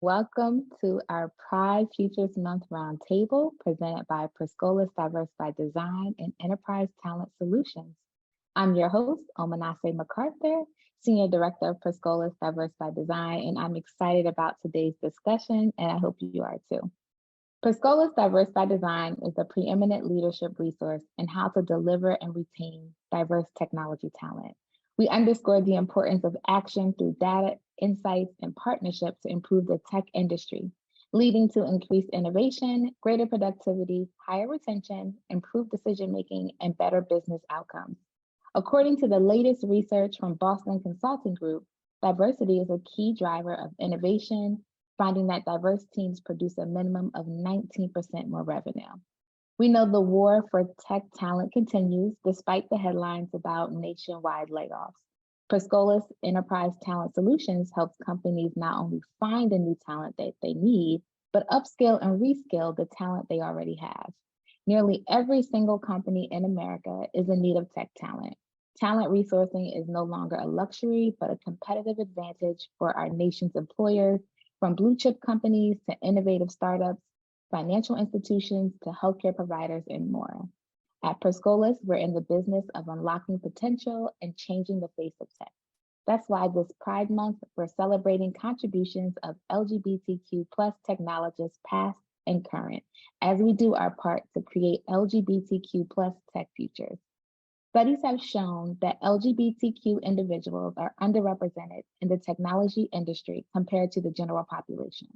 Welcome to our Pride Futures Month Roundtable presented by Per Scholas Diverse by Design and Enterprise Talent Solutions. I'm your host, Omanase MacArthur, Senior Director of Per Scholas Diverse by Design, and I'm excited about today's discussion, and I hope you are too. Per Scholas Diverse by Design is a preeminent leadership resource in how to deliver and retain diverse technology talent. We underscore the importance of action through data, insights, and partnership to improve the tech industry, leading to increased innovation, greater productivity, higher retention, improved decision-making, and better business outcomes. According to the latest research from Boston Consulting Group, diversity is a key driver of innovation, finding that diverse teams produce a minimum of 19% more revenue. We know the war for tech talent continues despite the headlines about nationwide layoffs. Per Scholas Enterprise Talent Solutions helps companies not only find the new talent that they need, but upskill and reskill the talent they already have. Nearly every single company in America is in need of tech talent. Talent resourcing is no longer a luxury, but a competitive advantage for our nation's employers, from blue chip companies to innovative startups, financial institutions to healthcare providers, and more. At Per Scholas, we're in the business of unlocking potential and changing the face of tech. That's why this Pride Month, we're celebrating contributions of LGBTQ plus technologists past and current, as we do our part to create LGBTQ plus tech futures. Studies have shown that LGBTQ individuals are underrepresented in the technology industry compared to the general population.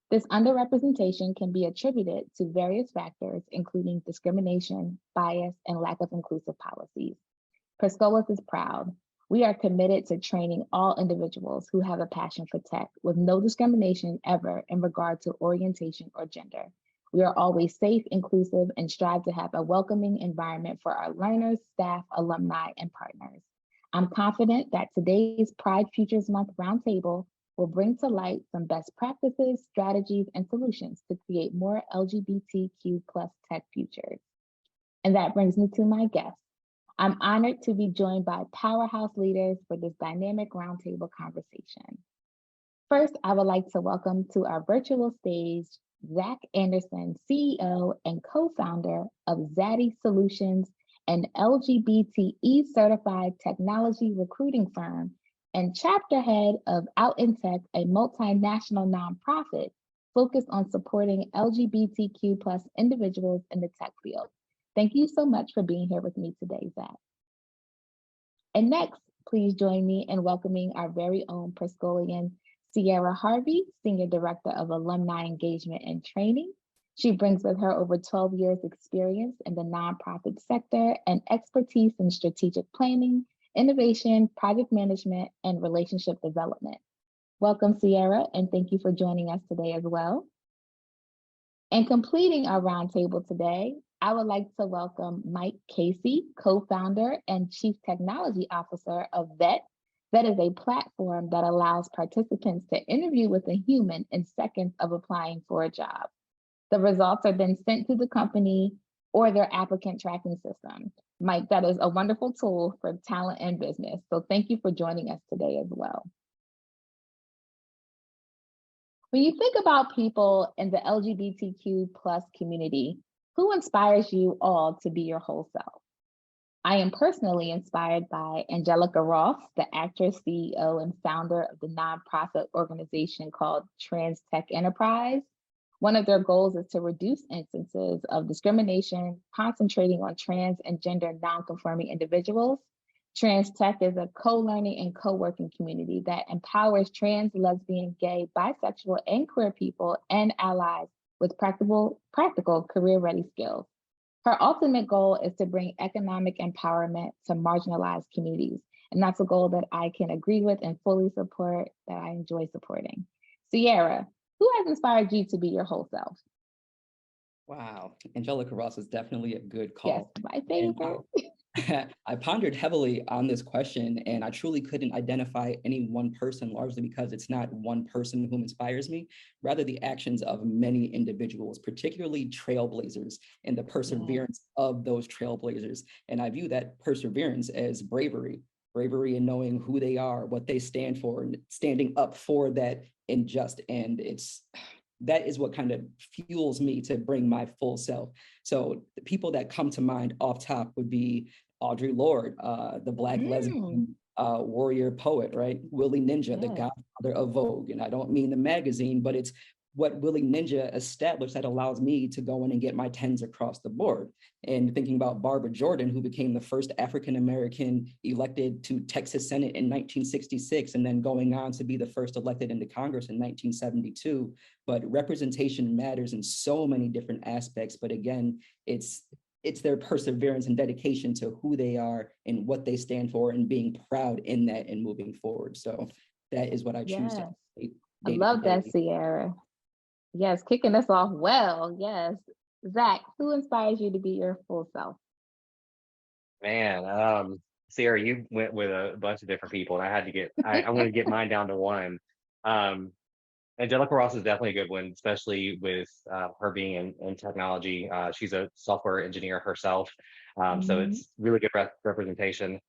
This underrepresentation can be attributed to various factors, including discrimination, bias, and lack of inclusive policies. Per Scholas is proud. We are committed to training all individuals who have a passion for tech with no discrimination ever in regard to orientation or gender. We are always safe, inclusive, and strive to have a welcoming environment for our learners, staff, alumni, and partners. I'm confident that today's Pride Futures Month Roundtable will bring to light some best practices, strategies, and solutions to create more LGBTQ plus tech futures. And that brings me to my guest. I'm honored to be joined by powerhouse leaders for this dynamic roundtable conversation. First, I would like to welcome to our virtual stage, Zach Anderson, CEO and co-founder of Zaddy Solutions, an LGBTE certified technology recruiting firm and chapter head of Out in Tech, a multinational nonprofit focused on supporting LGBTQ plus individuals in the tech field. Thank you so much for being here with me today, Zach. And next, please join me in welcoming our very own Per Scholian, Sierra Harvey, Senior Director of Alumni Engagement and Training. She brings with her over 12 years experience in the nonprofit sector and expertise in strategic planning, innovation, project management, and relationship development. Welcome, Sierra, and thank you for joining us today as well. And completing our roundtable today, I would like to welcome Mike Casey, co-founder and Chief Technology Officer of VET. VET is a platform that allows participants to interview with a human in seconds of applying for a job. The results are then sent to the company or their applicant tracking system. Mike, that is a wonderful tool for talent and business. So thank you for joining us today as well. When you think about people in the LGBTQ plus community, who inspires you all to be your whole self? I am personally inspired by Angelica Ross, the actress, CEO, and founder of the nonprofit organization called Trans Tech Enterprise. One of their goals is to reduce instances of discrimination, concentrating on trans and gender nonconforming individuals. Trans Tech is a co-learning and co-working community that empowers trans, lesbian, gay, bisexual, and queer people and allies with practical career-ready skills. Her ultimate goal is to bring economic empowerment to marginalized communities. And that's a goal that I can agree with and fully support, that I enjoy supporting. Sierra, who has inspired you to be your whole self? Wow, Angelica Ross is definitely a good call. Yes, my favorite. I pondered heavily on this question, and I truly couldn't identify any one person, largely because it's not one person who inspires me, rather the actions of many individuals, particularly trailblazers, and the perseverance of those trailblazers. And I view that perseverance as bravery, bravery in knowing who they are, what they stand for, and standing up for that in just end. That is what kind of fuels me to bring my full self. So the people that come to mind off top would be Audre Lorde, the Black lesbian warrior poet, right? Willie Ninja, the Yes. godfather of Vogue. And I don't mean the magazine, but it's what Willie Ninja established that allows me to go in and get my tens across the board. And thinking about Barbara Jordan, who became the first African-American elected to Texas Senate in 1966, and then going on to be the first elected into Congress in 1972. But representation matters in so many different aspects. But again, it's their perseverance and dedication to who they are and what they stand for and being proud in that and moving forward. So that is what I choose to Yes. I day to love that, day. Sierra. Yes, kicking us off well. Yes. Zach, who inspires you to be your full self? Man, Sierra, you went with a bunch of different people, and I had to get, I'm going to get mine down to one. Um, Angelica Ross is definitely a good one, especially with her being in technology. She's a software engineer herself, so Mhm. it's really good representation.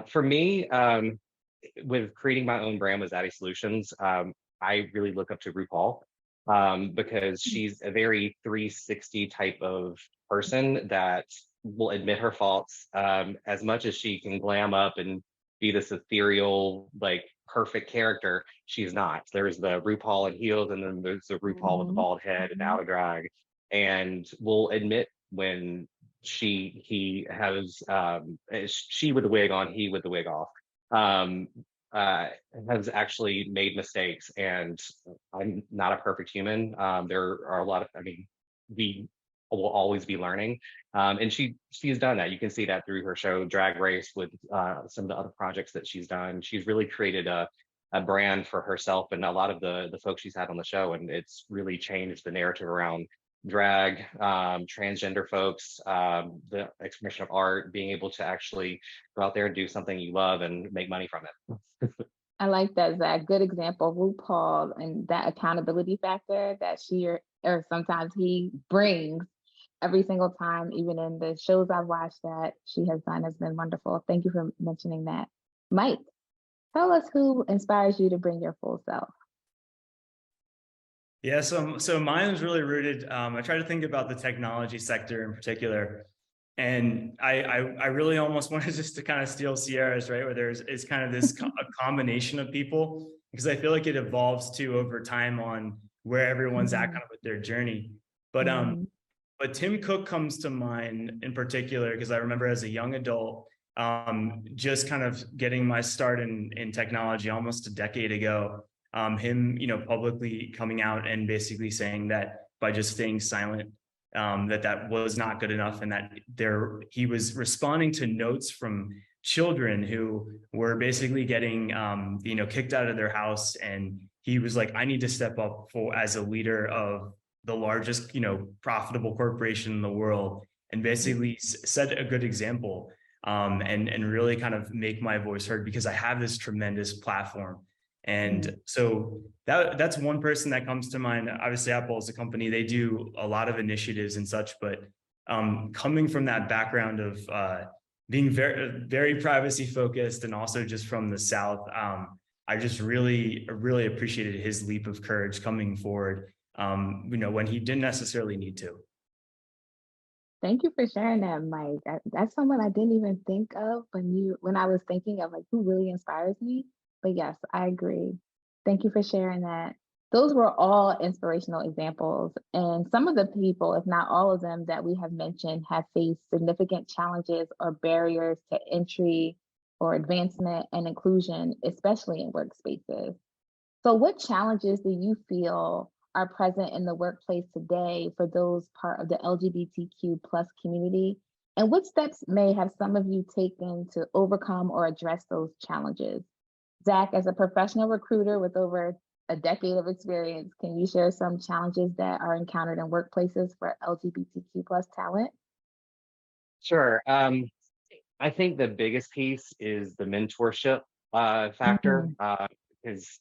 For me, with creating my own brand with Zaddy Solutions, I really look up to RuPaul because she's a very 360 type of person that will admit her faults as much as she can glam up and be this ethereal, like perfect character. She's not. There's the RuPaul in heels, and then there's the RuPaul with the Mhm. bald head and Mhm. out of drag, and will admit when he has she with the wig on, he with the wig off. Um, uh, has actually made mistakes, and I'm not a perfect human. There are a lot of, I mean, we will always be learning, and she's done that. You can see that through her show Drag Race with some of the other projects that she's done. She's really created a brand for herself and a lot of the folks she's had on the show, and it's really changed the narrative around drag, transgender folks, the expression of art, being able to actually go out there and do something you love and make money from it. I like that, Zach. Good example. RuPaul and that accountability factor that she or sometimes he brings every single time, even in the shows I've watched that she has done, has been wonderful. Thank you for mentioning that. Mike, tell us who inspires you to bring your full self. Yeah, so mine was really rooted. I try to think about the technology sector in particular, and I really almost wanted just to kind of steal Sierra's, right, where it's kind of this a combination of people, because I feel like it evolves too over time on where everyone's at kind of with their journey. But Mhm. but Tim Cook comes to mind in particular because I remember as a young adult, just kind of getting my start in technology almost a decade ago. Him, publicly coming out and basically saying that by just staying silent, that was not good enough, and that he was responding to notes from children who were basically getting, kicked out of their house, and he was like, I need to step up for as a leader of the largest, profitable corporation in the world, and basically set a good example, and really kind of make my voice heard because I have this tremendous platform. And so that's one person that comes to mind. Obviously, Apple is a company, they do a lot of initiatives and such, but coming from that background of being very, very privacy focused and also just from the South, I just really appreciated his leap of courage coming forward, when he didn't necessarily need to. Thank you for sharing that, Mike. That's someone I didn't even think of when I was thinking of like who really inspires me. But yes, I agree. Thank you for sharing that. Those were all inspirational examples, and some of the people, if not all of them, that we have mentioned have faced significant challenges or barriers to entry or advancement and inclusion, especially in workspaces. So, what challenges do you feel are present in the workplace today for those part of the LGBTQ plus community? And what steps may have some of you taken to overcome or address those challenges? Zach, as a professional recruiter with over a decade of experience, can you share some challenges that are encountered in workplaces for LGBTQ plus talent? Sure. I think the biggest piece is the mentorship factor, Mhm. because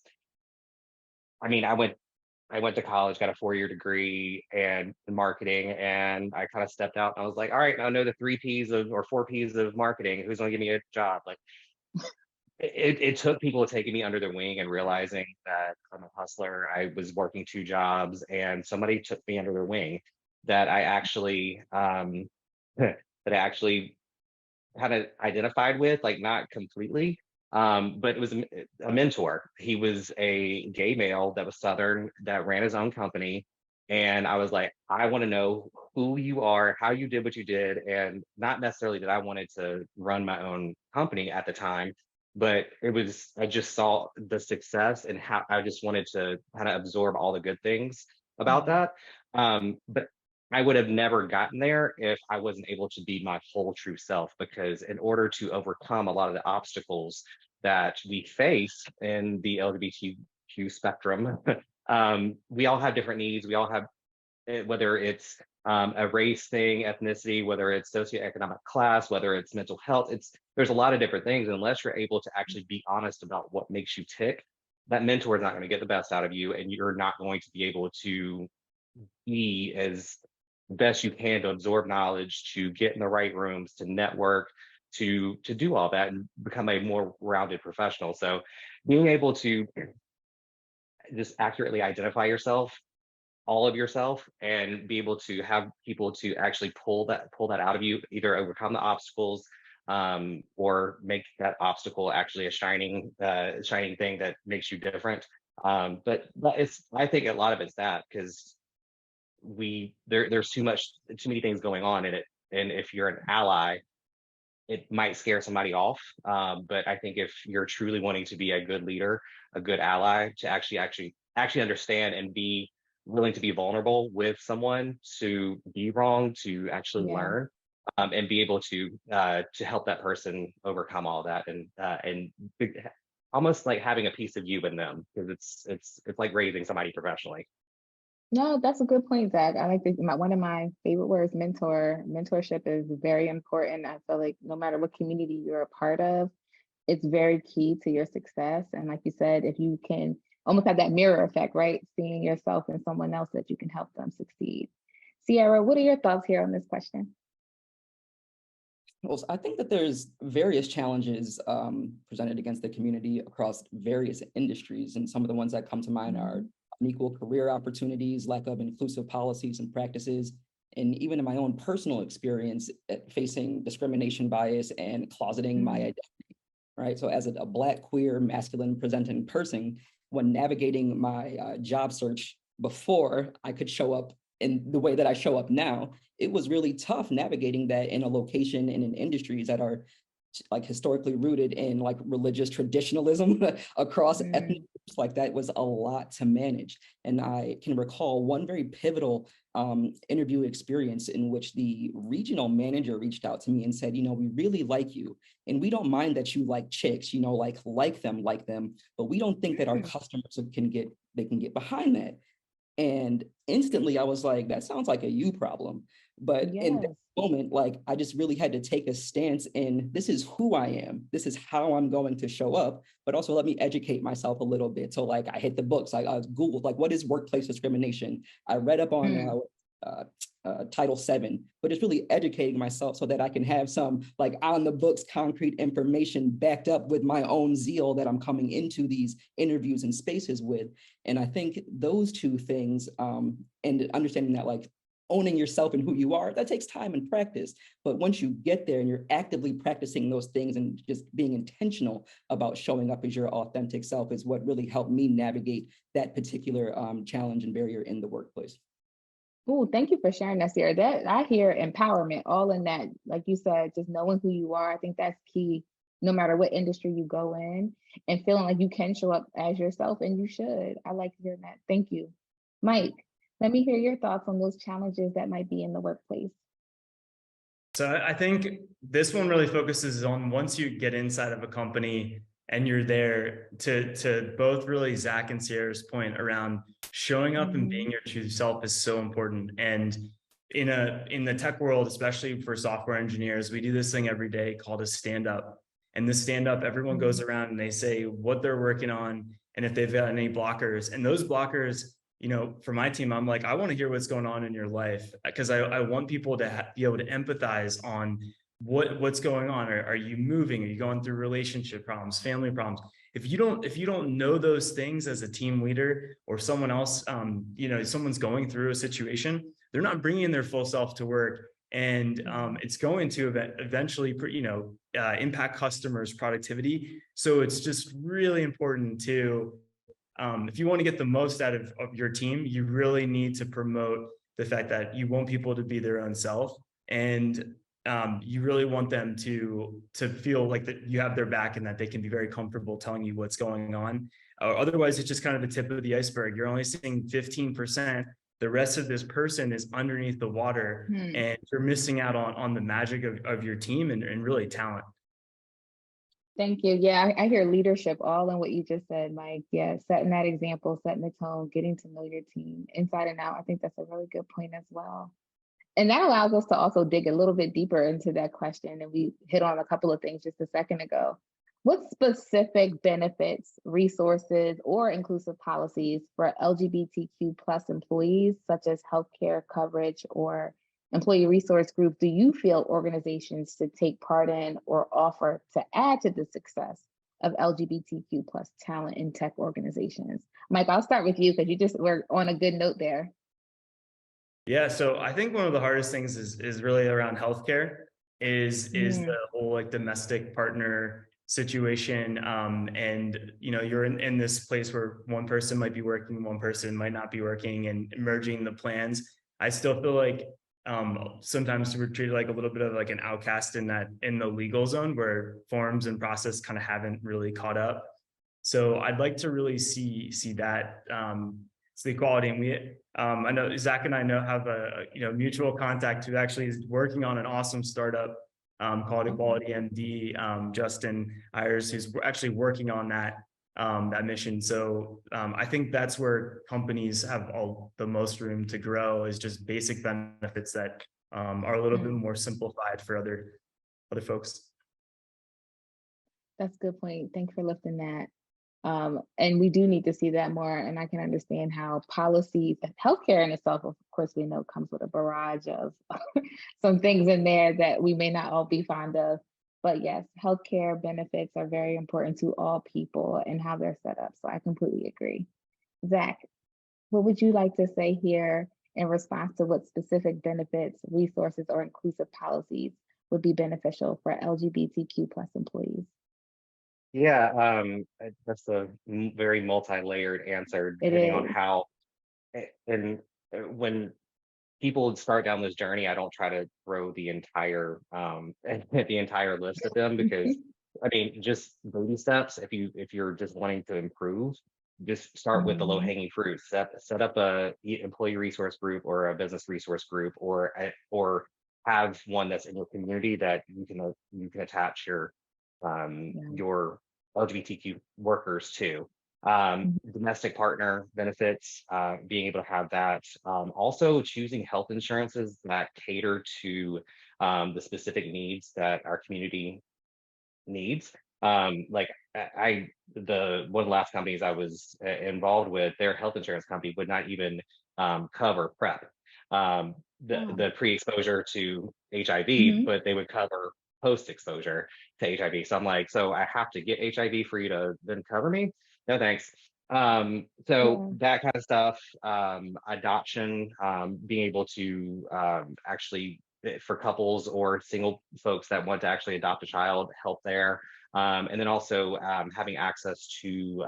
I mean, I went to college, got a 4-year degree and in marketing, and I kind of stepped out and I was like, all right, I know the 3 P's of or 4 P's of marketing. Who's gonna give me a job? Like, it took people taking me under their wing and realizing that I'm a hustler. I was working 2 jobs, and somebody took me under their wing that I actually that I actually kind of identified with, like not completely, but it was a mentor. He was a gay male that was Southern that ran his own company, and I was like, I want to know who you are, how you did what you did, and not necessarily that I wanted to run my own company at the time, but it was I just saw the success and how I just wanted to kind of absorb all the good things about Mhm. that. But I would have never gotten there if I wasn't able to be my whole true self, because in order to overcome a lot of the obstacles that we face in the LGBTQ spectrum, we all have different needs. We all have, whether it's a race thing, ethnicity, whether it's socioeconomic class, whether it's mental health, there's a lot of different things. Unless you're able to actually be honest about what makes you tick, that mentor is not going to get the best out of you, and you're not going to be able to be as best you can to absorb knowledge, to get in the right rooms, to network, to do all that and become a more rounded professional. So being able to just accurately identify yourself, all of yourself, and be able to have people to actually pull that out of you, either overcome the obstacles, or make that obstacle actually a shining thing that makes you different. But it's I think a lot of it's that, because there's too many things going on in it, and if you're an ally, it might scare somebody off, but I think if you're truly wanting to be a good leader, a good ally, to actually understand and be willing to be vulnerable with someone, to be wrong, to actually Yeah. learn, and be able to help that person overcome all that, and almost like having a piece of you in them, because it's like raising somebody professionally. No, that's a good point, Zach. I like one of my favorite words, mentor. Mentorship is very important. I feel like no matter what community you're a part of, it's very key to your success. And like you said, if you can almost have that mirror effect, right? Seeing yourself in someone else that you can help them succeed. Sierra, what are your thoughts here on this question? Well, I think that there's various challenges presented against the community across various industries, and some of the ones that come to mind are unequal career opportunities, lack of inclusive policies and practices, and even in my own personal experience, facing discrimination bias and closeting my identity, right? So as a Black, queer, masculine presenting person, when navigating my job search before I could show up in the way that I show up now, it was really tough navigating that in a location and in industries that are like historically rooted in like religious traditionalism across ethnic groups. Like that was a lot to manage. And I can recall one very pivotal interview experience in which the regional manager reached out to me and said, you know, we really like you, and we don't mind that you like chicks, you know, like them, but we don't think that our customers can get behind that. And instantly I was like, that sounds like a you problem. But in that Yes. moment, like I just really had to take a stance in, this is who I am. This is how I'm going to show up, but also let me educate myself a little bit. So like I hit the books, I Googled like, what is workplace discrimination? I read up on Title VII, but it's really educating myself so that I can have some like on the books concrete information backed up with my own zeal that I'm coming into these interviews and spaces with. And I think those two things, and understanding that like owning yourself and who you are, that takes time and practice. But once you get there and you're actively practicing those things and just being intentional about showing up as your authentic self is what really helped me navigate that particular challenge and barrier in the workplace. Oh, thank you for sharing that, Sierra. That I hear empowerment all in that. Like you said, just knowing who you are. I think that's key, no matter what industry you go in, and feeling like you can show up as yourself, and you should. I like hearing that. Thank you. Mike, let me hear your thoughts on those challenges that might be in the workplace. So I think this one really focuses on once you get inside of a company and you're there to both really Zach and Sierra's point around showing up and being your true self is so important. And in the tech world, especially for software engineers, we do this thing every day called a stand up. And this stand up, everyone goes around and they say what they're working on and if they've got any blockers. And those blockers, you know, for my team, I'm like, I want to hear what's going on in your life, because I want people to be able to empathize on what's going on? Are you moving? Are you going through relationship problems, family problems? If you don't know those things as a team leader or someone else, someone's going through a situation, they're not bringing their full self to work, and it's going to eventually, impact customers' productivity. So it's just really important to, if you want to get the most out of your team, you really need to promote the fact that you want people to be their own self, and you really want them to feel like that you have their back and that they can be very comfortable telling you what's going on. Otherwise, it's just kind of the tip of the iceberg. You're only seeing 15%. The rest of this person is underneath the water, and you're missing out on the magic of your team and really talent. Thank you. Yeah, I hear leadership all in what you just said, Mike. Yeah, setting that example, setting the tone, getting to know your team inside and out. I think that's a really good point as well. And that allows us to also dig a little bit deeper into that question. And we hit on a couple of things just a second ago. What specific benefits, resources, or inclusive policies for LGBTQ plus employees, such as healthcare coverage or employee resource group, do you feel organizations should take part in or offer to add to the success of LGBTQ plus talent in tech organizations? Mike, I'll start with you because you just were on a good note there. Yeah, so I think one of the hardest things is really around healthcare, is the whole like domestic partner situation. And you're in this place where one person might be working, one person might not be working, and merging the plans. I still feel like sometimes we're treated like a little bit of like an outcast in the legal zone, where forms and process kind of haven't really caught up. So I'd like to really see that. It's the equality. And I know Zach and I have a mutual contact who actually is working on an awesome startup called Equality MD, Justin Ayers, who's actually working on that mission. So I think that's where companies have all the most room to grow, is just basic benefits that are a little bit more simplified for other folks. That's a good point. Thanks for lifting that. And we do need to see that more. And I can understand how policies, healthcare in itself, of course, we know comes with a barrage of some things in there that we may not all be fond of. But yes, healthcare benefits are very important to all people and how they're set up. So I completely agree. Zach, what would you like to say here in response to what specific benefits, resources, or inclusive policies would be beneficial for LGBTQ plus employees? Yeah, that's a very multi-layered answer, depending on how, and when people start down this journey, I don't try to throw the entire the entire list at them, because I mean, just baby steps. If you're just wanting to improve, just start with the low-hanging fruit. Set up a employee resource group or a business resource group, or have one that's in your community that you can attach your LGBTQ workers to. Domestic partner benefits, being able to have that. Also choosing health insurances that cater to the specific needs that our community needs. Like the one of the last companies I was involved with, their health insurance company would not even cover PrEP, the pre-exposure to HIV, but they would cover post-exposure to HIV. So I'm like, so I have to get HIV for you to then cover me? No, thanks. So that kind of stuff, adoption, being able to actually, for couples or single folks that want to actually adopt a child, help there. And then also having access to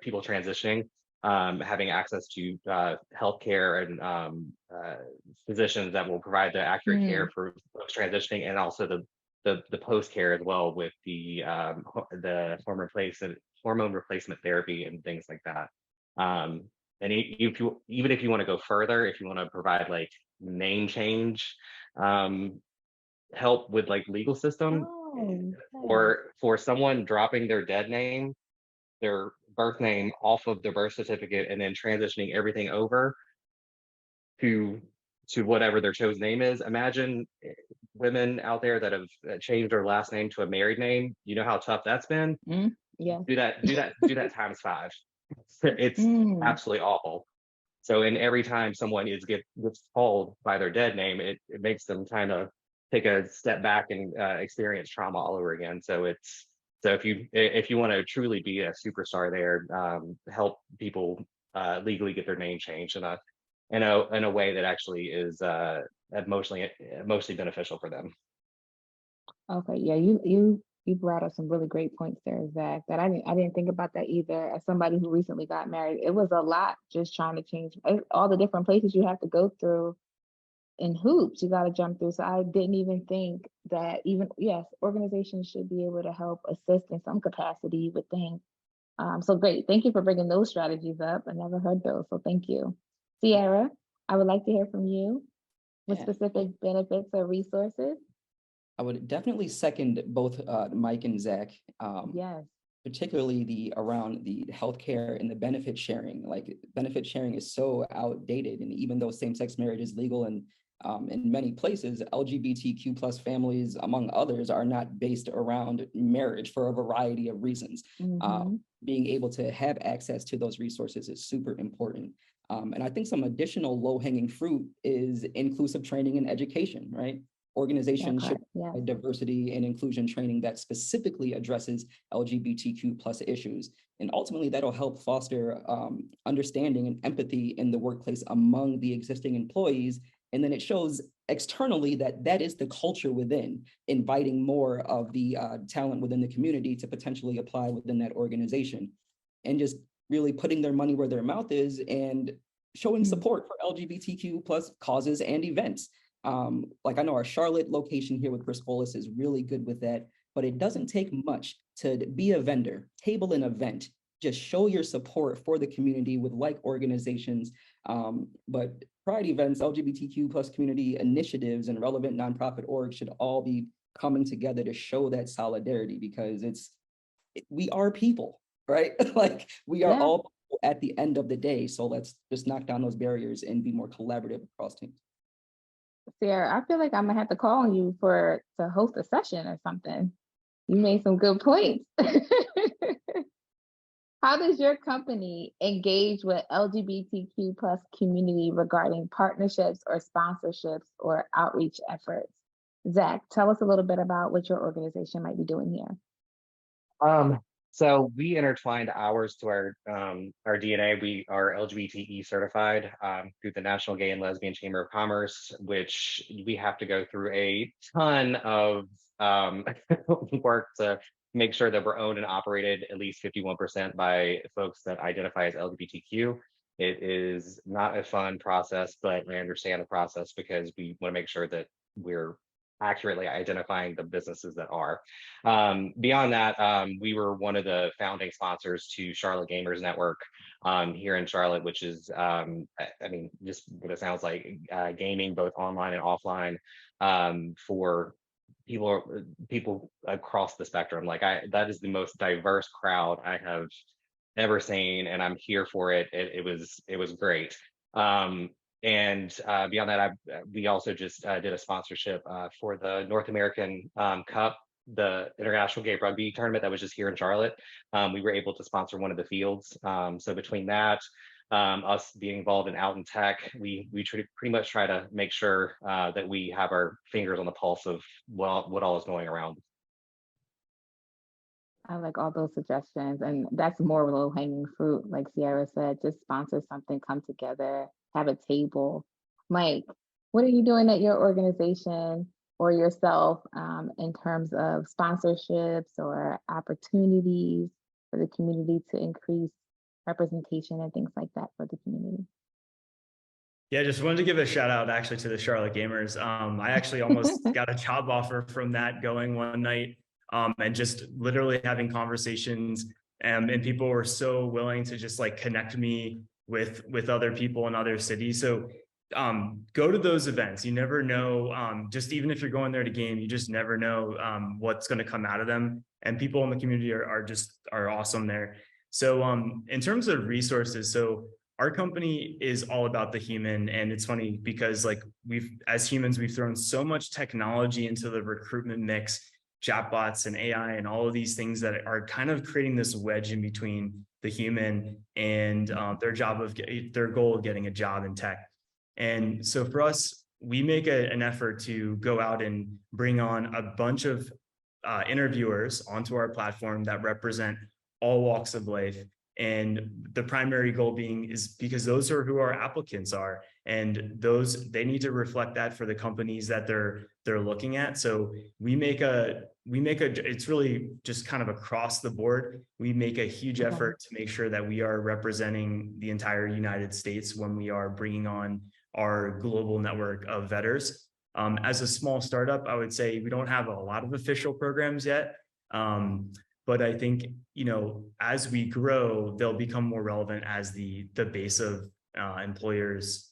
people transitioning, having access to healthcare and physicians that will provide the accurate care for folks transitioning, and also the post care as well, with the hormone replacement therapy and things like that. And even if you want to go further, if you want to provide like name change help with like legal system, or for someone dropping their dead name, their birth name off of their birth certificate, and then transitioning everything over to whatever their chosen name is. Imagine women out there that have changed their last name to a married name. You know how tough that's been? Yeah. Do that times 5. It's absolutely awful. So, and every time someone gets called by their dead name, it makes them kind of take a step back and experience trauma all over again. So if you want to truly be a superstar there, help people legally get their name changed in a way that actually is emotionally beneficial for them. Okay, yeah, you brought up some really great points there, Zach, that I didn't think about that either. As somebody who recently got married, it was a lot just trying to change all the different places you have to go through and hoops you got to jump through. So I didn't even think that even, yes, organizations should be able to help assist in some capacity, you would think. So great. Thank you for bringing those strategies up. I never heard those. So thank you. Sierra, I would like to hear from you with Yeah. specific benefits or resources. I would definitely second both Mike and Zach. Yes. Particularly around the healthcare and the benefit sharing. Like benefit sharing is so outdated, and even though same-sex marriage is legal in many places, LGBTQ plus families, among others, are not based around marriage for a variety of reasons. Being able to have access to those resources is super important. And I think some additional low-hanging fruit is inclusive training and education, right? Organizations should provide diversity and inclusion training that specifically addresses LGBTQ plus issues. And ultimately, that'll help foster understanding and empathy in the workplace among the existing employees. And then it shows externally that that is the culture within, inviting more of the talent within the community to potentially apply within that organization. And just really putting their money where their mouth is and showing support for LGBTQ plus causes and events. Like I know our Charlotte location here with Per Scholas is really good with that, but it doesn't take much to be a vendor, table an event, just show your support for the community with like organizations. But pride events, LGBTQ plus community initiatives, and relevant nonprofit orgs should all be coming together to show that solidarity, because we are people, right? Like we are all people at the end of the day. So let's just knock down those barriers and be more collaborative across teams. Sarah, I feel like I'm gonna have to call on you to host a session or something. You made some good points. How does your company engage with LGBTQ plus community regarding partnerships or sponsorships or outreach efforts? Zach, tell us a little bit about what your organization might be doing here. So we intertwined ours to our DNA. We are LGBTE certified through the National Gay and Lesbian Chamber of Commerce, which we have to go through a ton of work to make sure that we're owned and operated at least 51% by folks that identify as LGBTQ. It is not a fun process, but I understand the process because we want to make sure that we're accurately identifying the businesses that are. Beyond that, we were one of the founding sponsors to Charlotte Gamers Network here in Charlotte, which is, I mean, just what it sounds like, gaming both online and offline for people across the spectrum. Like that is the most diverse crowd I have ever seen, and I'm here for it. It was great. And beyond that, we also just did a sponsorship for the North American Cup, the International Gay Rugby tournament that was just here in Charlotte. We were able to sponsor one of the fields. So between that, us being involved in out in tech, we pretty much try to make sure that we have our fingers on the pulse of what all is going around. I like all those suggestions, and that's more low-hanging fruit. Like Sierra said, just sponsor something, come together, have a table. Mike, what are you doing at your organization or yourself in terms of sponsorships or opportunities for the community to increase representation and things like that for the community? Yeah, just wanted to give a shout out actually to the Charlotte Gamers. I actually almost got a job offer from that going one night. And just literally having conversations, and people were so willing to just like connect me with other people in other cities. So go to those events. You never know, just even if you're going there to game, you just never know what's going to come out of them. And people in the community are awesome there. So in terms of resources, so our company is all about the human. And it's funny because like as humans, we've thrown so much technology into the recruitment mix, chatbots and AI and all of these things that are kind of creating this wedge in between the human and their goal of getting a job in tech. And so for us, we make an effort to go out and bring on a bunch of interviewers onto our platform that represent all walks of life. And the primary goal being is because those are who our applicants are, and they need to reflect that for the companies that they're looking at. So it's really just kind of across the board. We make a huge effort to make sure that we are representing the entire United States when we are bringing on our global network of vetters. As a small startup, I would say we don't have a lot of official programs yet. But I think, as we grow, they'll become more relevant as the base of employees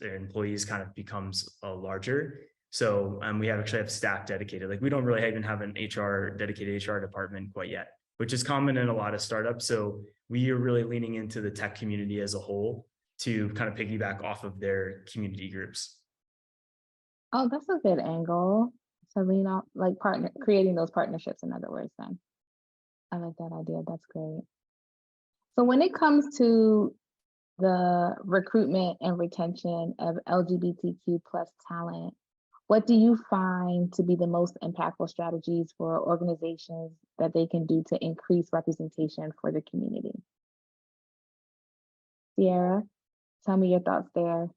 kind of becomes larger. So we actually have staff dedicated. Like, we don't really even have an dedicated HR department quite yet, which is common in a lot of startups. So we are really leaning into the tech community as a whole to kind of piggyback off of their community groups. Oh, that's a good angle to lean on, like creating those partnerships, in other words, then. I like that idea. That's great. So when it comes to the recruitment and retention of LGBTQ plus talent, what do you find to be the most impactful strategies for organizations that they can do to increase representation for the community? Sierra, tell me your thoughts there.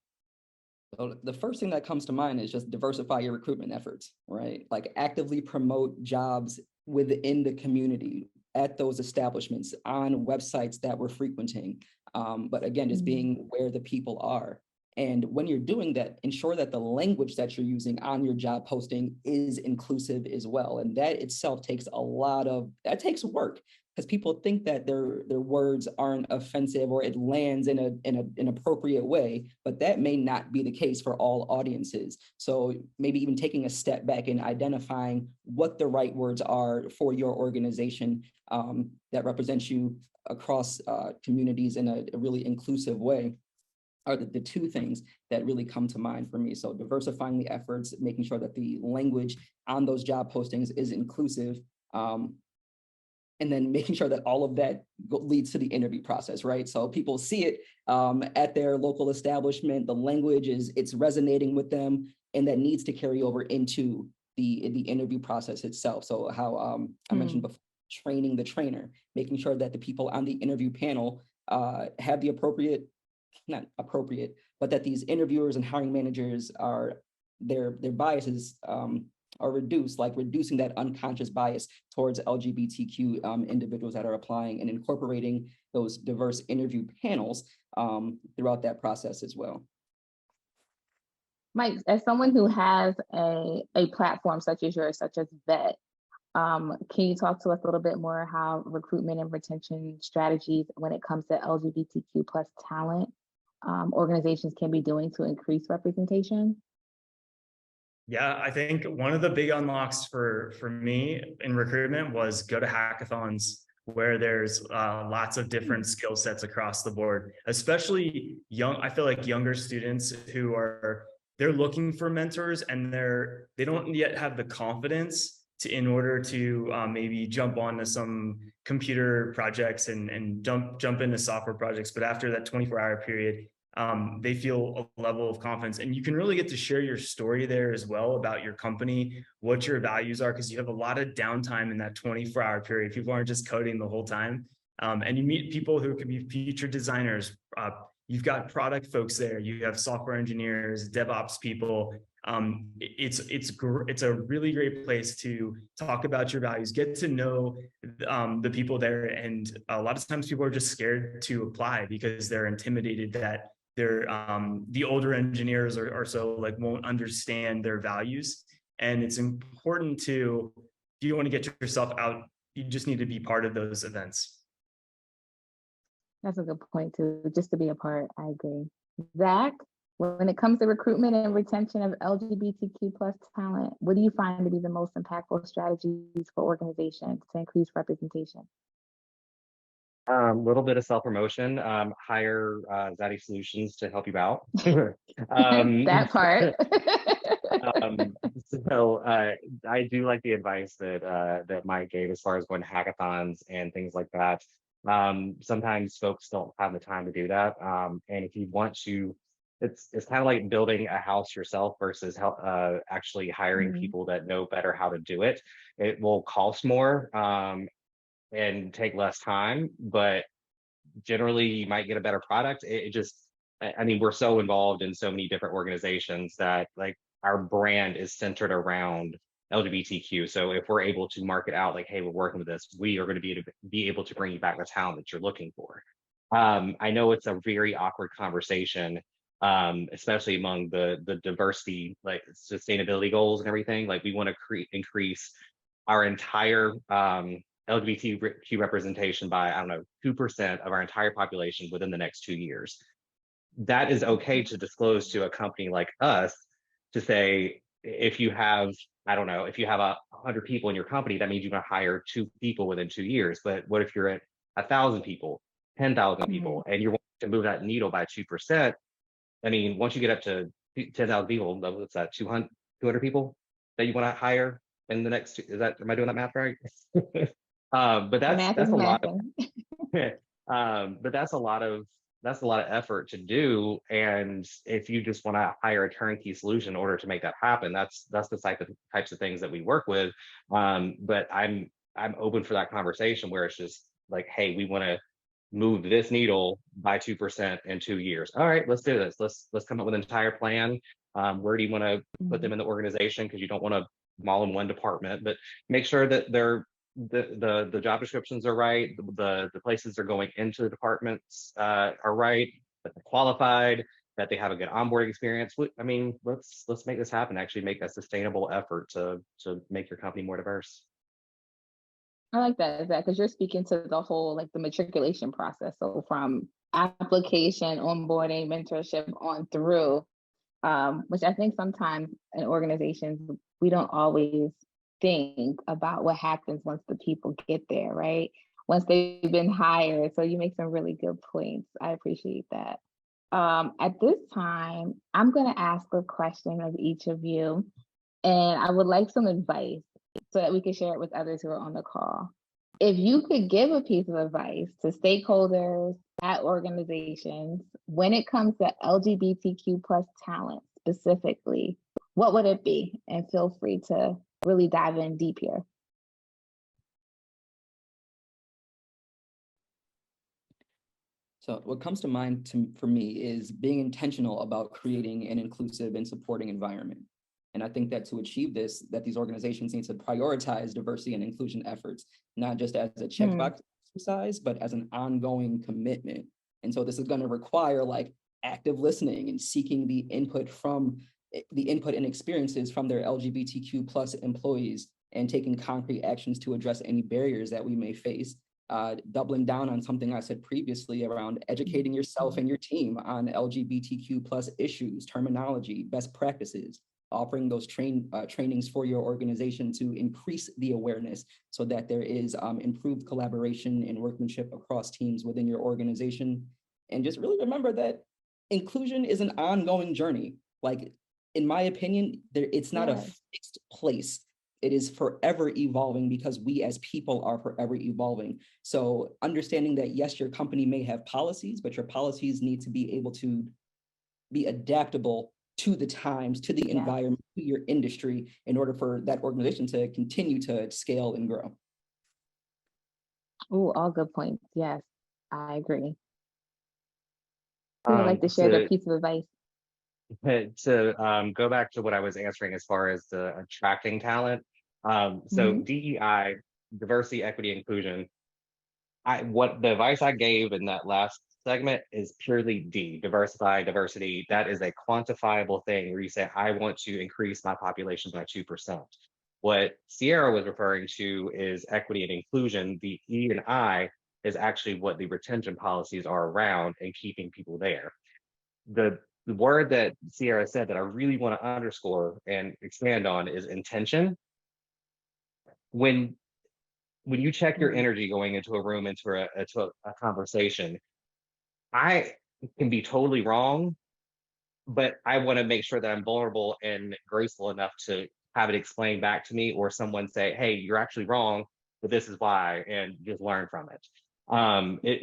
So the first thing that comes to mind is just diversify your recruitment efforts, right? Like, actively promote jobs within the community at those establishments on websites that we're frequenting. But again, just being where the people are. And when you're doing that, ensure that the language that you're using on your job posting is inclusive as well. And that itself takes takes work, because people think that their words aren't offensive or it lands in an appropriate way, but that may not be the case for all audiences. So maybe even taking a step back and identifying what the right words are for your organization that represents you across communities in a really inclusive way are the two things that really come to mind for me. So diversifying the efforts, making sure that the language on those job postings is inclusive, and then making sure that all of that leads to the interview process, right? So people see it at their local establishment, the language it's resonating with them, and that needs to carry over into the interview process itself. So how I mentioned before, training the trainer, making sure that the people on the interview panel have the not appropriate, but that these interviewers and hiring managers are their biases are reduced, like reducing that unconscious bias towards LGBTQ individuals that are applying, and incorporating those diverse interview panels throughout that process as well. Mike, as someone who has a platform such as yours, such as VET, can you talk to us a little bit more how recruitment and retention strategies when it comes to LGBTQ plus talent organizations can be doing to increase representation? Yeah, I think one of the big unlocks for me in recruitment was go to hackathons where there's lots of different skill sets across the board, especially I feel like younger students who they're looking for mentors, and they don't yet have the confidence in order to maybe jump onto some computer projects and jump into software projects. But after that 24-hour period, they feel a level of confidence, and you can really get to share your story there as well about your company, what your values are, because you have a lot of downtime in that 24-hour period. People aren't just coding the whole time. And you meet people who could be future designers. You've got product folks there. You have software engineers, DevOps people. It's a really great place to talk about your values, get to know the people there. And a lot of times people are just scared to apply because they're intimidated that the older engineers are so like won't understand their values. And it's important if you want to get yourself out, you just need to be part of those events. That's a good point too, just to be a part. I agree. Zach, when it comes to recruitment and retention of LGBTQ plus talent, what do you find to be the most impactful strategies for organizations to increase representation? Little bit of self-promotion, hire Zaddy Solutions to help you out. That part. So I do like the advice that Mike gave as far as going to hackathons and things like that. Sometimes folks don't have the time to do that. And if you want to it's kind of like building a house yourself versus actually hiring Mhm. people that know better how to do it. It will cost more and take less time, but generally you might get a better product. It just, I mean, we're so involved in so many different organizations that like our brand is centered around LGBTQ. So if we're able to market out like, hey, we're working with this, we are going to be able to bring you back the talent that you're looking for. I know it's a very awkward conversation, especially among the diversity, like sustainability goals and everything. Like we want to increase our entire LGBTQ representation by, I don't know, 2% of our entire population within the next 2 years. That is okay to disclose to a company like us to say, if you have, I don't know, if you have 100 people in your company, that means you're going to hire 2 people within 2 years. But what if you're at 1,000 people, 10,000 Mhm. people, and you're wanting to move that needle by 2%? I mean, once you get up to 10,000 people, what's that, 200 people that you want to hire in the next, am I doing that math right? But Math is that's a lot mathing. but that's a lot of effort to do. And if you just want to hire a turnkey solution in order to make that happen, that's the types of things that we work with. But I'm open for that conversation where it's just like, hey, we want to move this needle by 2% in 2 years. All right, let's do this. Let's come up with an entire plan. Where do you want to put them Mhm. in the organization? Because you don't want to them all in one department, but make sure that they're the job descriptions are right, the places they're going into the departments are right, that they're qualified, that they have a good onboarding experience. I mean, let's make this happen. Actually, make a sustainable effort to make your company more diverse. I like that, because you're speaking to the whole like the matriculation process. So from application, onboarding, mentorship on through, which I think sometimes in organizations we don't always think about what happens once the people get there, right? Once they've been hired. So you make some really good points. I appreciate that. At this time, I'm going to ask a question of each of you, and I would like some advice so that we can share it with others who are on the call. If you could give a piece of advice to stakeholders at organizations when it comes to LGBTQ plus talent specifically, what would it be? And feel free to really dive in deep here. So what comes to mind for me is being intentional about creating an inclusive and supporting environment. And I think that to achieve this, that these organizations need to prioritize diversity and inclusion efforts, not just as a checkbox exercise, but as an ongoing commitment. And so this is going to require like active listening and seeking the input and experiences from their LGBTQ plus employees and taking concrete actions to address any barriers that we may face. Doubling down on something I said previously around educating yourself and your team on LGBTQ plus issues, terminology, best practices, offering those trainings for your organization to increase the awareness so that there is improved collaboration and workmanship across teams within your organization. And just really remember that inclusion is an ongoing journey. Like, in my opinion, it's not a fixed place. It is forever evolving because we as people are forever evolving. So understanding that, yes, your company may have policies, but your policies need to be able to be adaptable to the times, to the environment, to your industry, in order for that organization to continue to scale and grow. Oh, all good points. Yes, I agree. Who would like to share their piece of advice? To go back to what I was answering as far as the attracting talent. So DEI, diversity, equity, inclusion. What the advice I gave in that last segment is purely diversity. That is a quantifiable thing where you say, I want to increase my population by 2%. What Sierra was referring to is equity and inclusion. The E and I is actually what the retention policies are around and keeping people there. The word that Sierra said that I really want to underscore and expand on is intention. When you check your energy going into a room, into a conversation, I can be totally wrong, but I want to make sure that I'm vulnerable and graceful enough to have it explained back to me, or someone say, hey, you're actually wrong, but this is why, and just learn from it.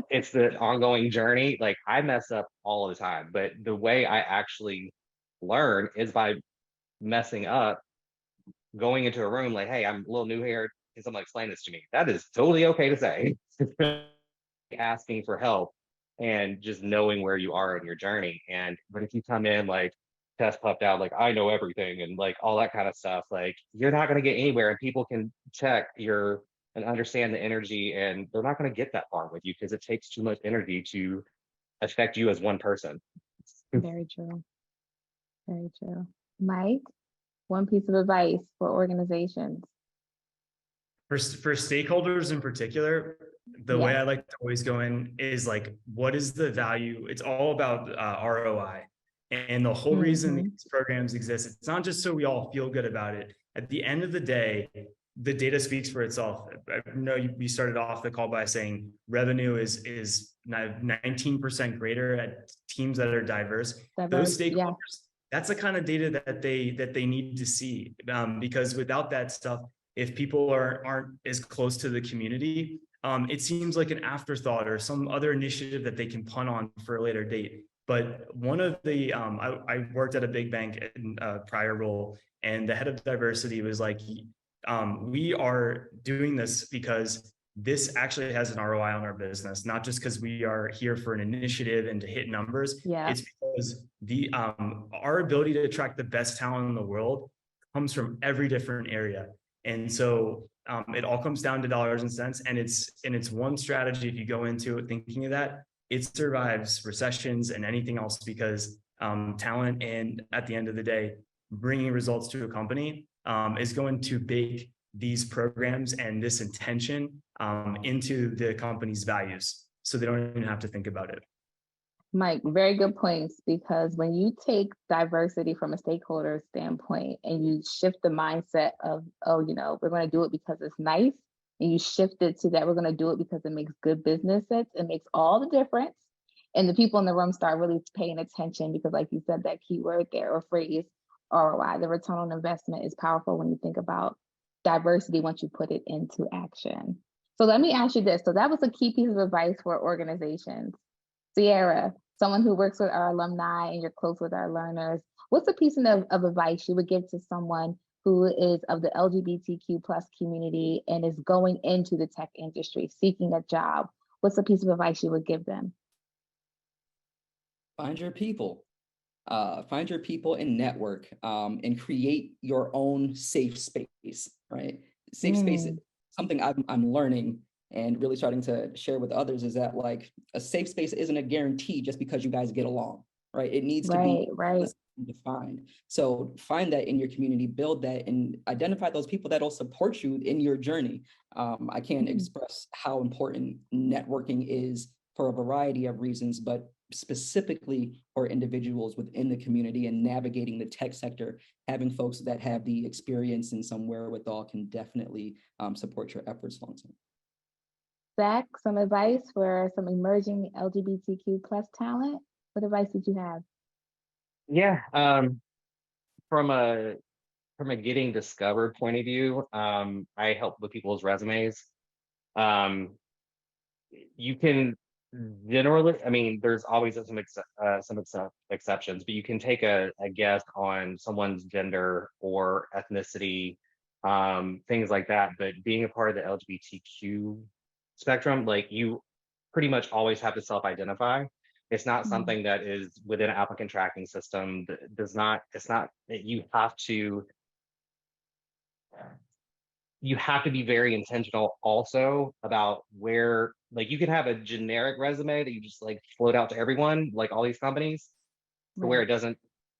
it's the ongoing journey. Like I mess up all the time, but the way I actually learn is by messing up, going into a room like, hey, I'm a little new here. Can someone explain this to me? That is totally okay to say. Asking for help and just knowing where you are in your journey. And but if you come in like chest puffed out, like I know everything and like all that kind of stuff, like you're not going to get anywhere. And people can check your and understand the energy, and they're not going to get that far with you because it takes too much energy to affect you as one person. Very true. Very true. Mike, one piece of advice for organizations. For stakeholders in particular, the way I like to always go in is like, what is the value? It's all about ROI. And the whole reason these programs exist, it's not just so we all feel good about it. At the end of the day, the data speaks for itself. I know we started off the call by saying revenue is 19% greater at teams that are diverse. Those stakeholders, that's the kind of data that they need to see, because without that stuff, if people aren't as close to the community, it seems like an afterthought or some other initiative that they can punt on for a later date. But one of the, I worked at a big bank in a prior role, and the head of diversity was like, we are doing this because this actually has an ROI on our business, not just because we are here for an initiative and to hit numbers. It's because our ability to attract the best talent in the world comes from every different area. And so it all comes down to dollars and cents. And it's one strategy. If you go into it thinking of that, it survives recessions and anything else, because talent, and at the end of the day, bringing results to a company is going to bake these programs and this intention into the company's values, so they don't even have to think about it. Mike, very good points, because when you take diversity from a stakeholder standpoint and you shift the mindset of, oh, you know, we're going to do it because it's nice, and you shift it to that we're going to do it because it makes good business sense, it makes all the difference. And the people in the room start really paying attention, because like you said, that keyword there or phrase, ROI, the return on investment, is powerful when you think about diversity once you put it into action. So let me ask you this. So that was a key piece of advice for organizations. Sierra, someone who works with our alumni and you're close with our learners, what's a piece of advice you would give to someone who is of the LGBTQ plus community and is going into the tech industry, seeking a job? What's a piece of advice you would give them? Find your people. Find your people and network, and create your own safe space, right? Safe space is something I'm learning and really starting to share with others, is that like a safe space isn't a guarantee just because you guys get along, right? It needs to be defined. So find that in your community, build that, and identify those people that will support you in your journey. I can't express how important networking is for a variety of reasons, but specifically for individuals within the community and navigating the tech sector, having folks that have the experience and some wherewithal can definitely support your efforts long term. Zach, some advice for some emerging LGBTQ plus talent? What advice did you have? Yeah, from a getting discovered point of view, I help with people's resumes. You can generally, I mean, there's always some exceptions, but you can take a guess on someone's gender or ethnicity, things like that. But being a part of the LGBTQ spectrum, like you pretty much always have to self-identify. It's not something that is within an applicant tracking system. It's not, you have to be very intentional also about where, like you can have a generic resume that you just like float out to everyone, like all these companies, to where it doesn't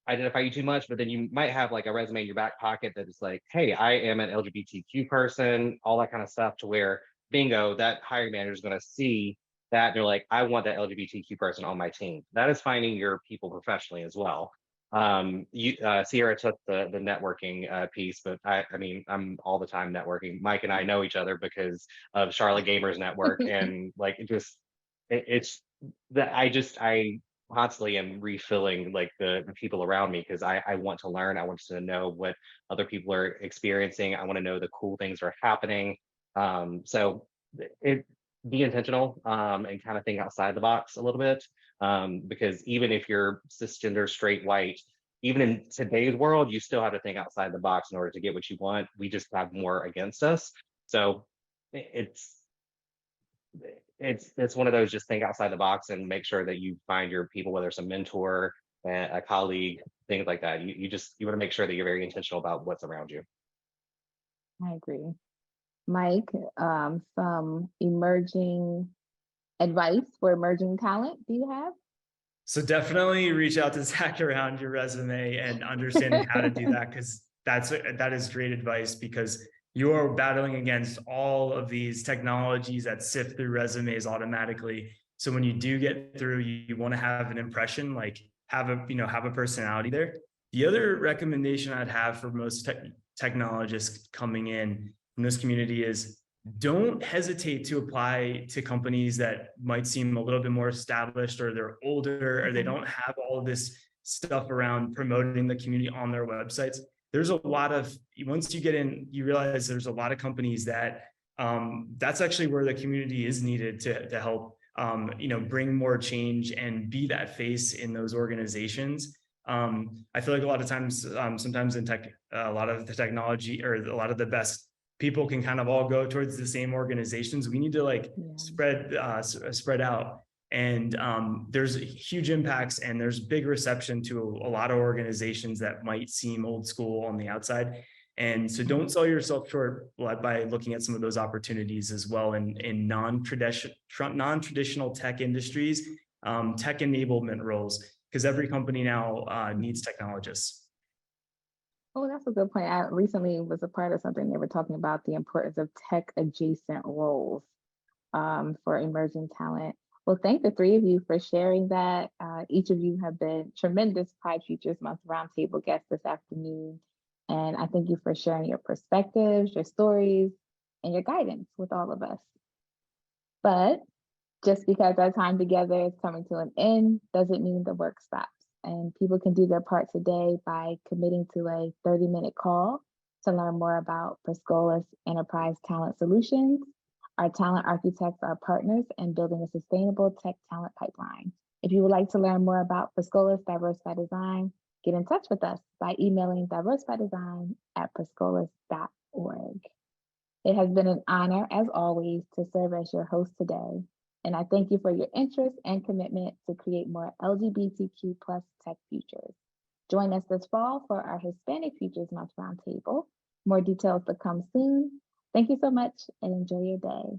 identify you too much, but then you might have like a resume in your back pocket that is like, hey, I am an LGBTQ person, all that kind of stuff, to where bingo, that hiring manager is going to see that and they're like, I want that LGBTQ person on my team. That is finding your people professionally as well. Sierra took the networking piece, but I mean, I'm all the time networking. Mike and I know each other because of Charlotte Gamers Network, and like it's that I constantly am refilling like the people around me, because I want to learn. I want to know what other people are experiencing. I want to know the cool things that are happening. So be intentional and kind of think outside the box a little bit. Because even if you're cisgender, straight, white, even in today's world, you still have to think outside the box in order to get what you want. We just have more against us. So it's it's one of those, just think outside the box and make sure that you find your people, whether it's a mentor, a colleague, things like that. You want to make sure that you're very intentional about what's around you. I agree. Mike, some emerging advice for emerging talent do you have? So definitely reach out to Zach around your resume and understanding how to do that, because that is great advice, because you are battling against all of these technologies that sift through resumes automatically. So when you do get through, you want to have an impression, like have a personality there. The other recommendation I'd have for most technologists coming in this community is, don't hesitate to apply to companies that might seem a little bit more established, or they're older, or they don't have all of this stuff around promoting the community on their websites. There's a lot of, once you get in, you realize there's a lot of companies that that's actually where the community is needed to help bring more change and be that face in those organizations. I feel like a lot of times, sometimes in tech, a lot of the technology, or a lot of the best people can kind of all go towards the same organizations. We need to spread out. And there's huge impacts, and there's big reception to a lot of organizations that might seem old school on the outside. And so don't sell yourself short by looking at some of those opportunities as well in non-traditional tech industries, tech enablement roles, because every company now needs technologists. Oh, that's a good point. I recently was a part of something. They were talking about the importance of tech adjacent roles for emerging talent. Well, thank the three of you for sharing that. Each of you have been tremendous Pride Futures Month Roundtable guests this afternoon. And I thank you for sharing your perspectives, your stories, and your guidance with all of us. But just because our time together is coming to an end doesn't mean the work stops. And people can do their part today by committing to a 30-minute call to learn more about Per Scholas Enterprise Talent Solutions. Our talent architects are partners in building a sustainable tech talent pipeline. If you would like to learn more about Per Scholas Diverse by Design, get in touch with us by emailing diversebydesign@perscholas.org. It has been an honor, as always, to serve as your host today. And I thank you for your interest and commitment to create more LGBTQ plus tech futures. Join us this fall for our Hispanic Futures Month Roundtable. More details to come soon. Thank you so much and enjoy your day.